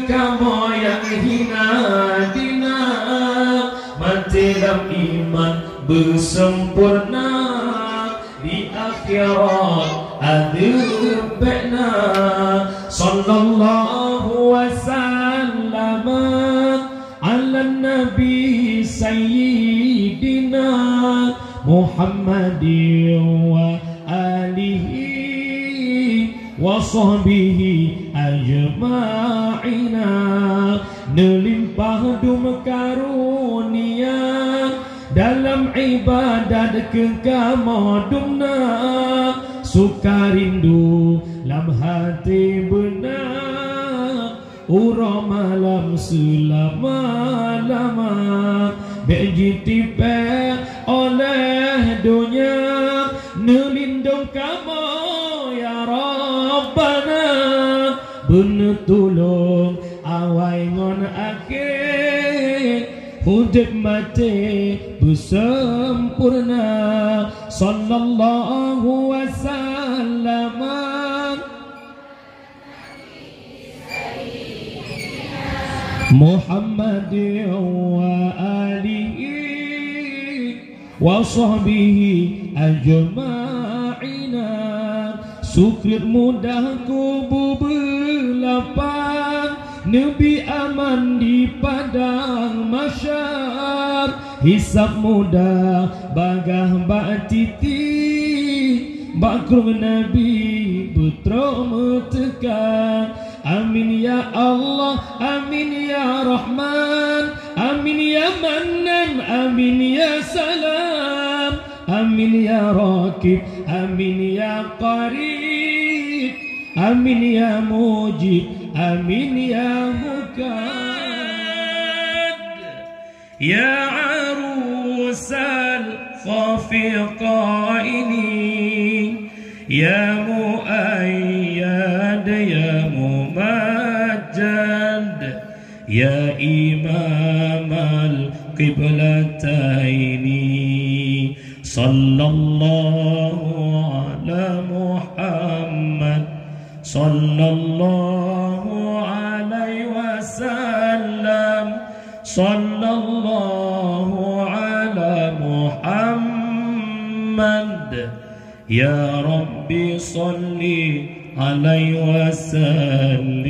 kamu yang hina dina, mati dalam iman bersempurna, di akhirat adubna. Sallallahu wasallam ala nabi sayyidina Muhammadin wa alihi wa sahbihi ajma'ina. Nelimpah dum karunia dalam ibadat kekamadumna, suka rindu lam hati benar, ura malam selama-lama, berjitipe oleh dunia. Nelindung kamu ya Rabbana, bener tolong awai ngon akhir, hidup mati bersempurna. Sallallahu wasallam Muhammadin wa alihi wa sahbihi ajma'ina. Sukrit mudahku bubelapan, Nabi aman di padang mahsyar. Hisab mudah bagah batiti, bakrum Nabi putra meteka. Amin ya Allah, amin ya Rahman, amin ya Mannan, amin ya Salam, amin ya Rakib, amin ya Qarib, amin ya Mujib, amin ya Mukad. Ya arusal khafiqaini, ya muayyad, ya mumajjad, ya imam al-qiblataini. Sallallahu ala Muhammad, sallallahu alaihi wasallam, sallallahu ala Muhammad. Ya Rabbi salli alaihi wasallim.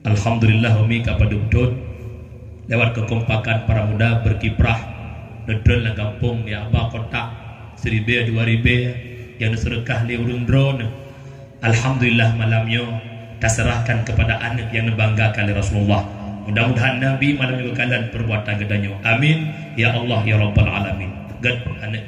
Alhamdulillah umi kapadudut lewat kekompakan para muda berkiprah nedrol na kampung di apa kota 1000 2000 yang sedekah li urung drone. Alhamdulillah malamnya terserahkan kepada anak yang membanggakan Rasulullah. Mudah-mudahan Nabi malam itu kalian perbuatan gedanya. Amin ya Allah ya Rabbal alamin. Gad anak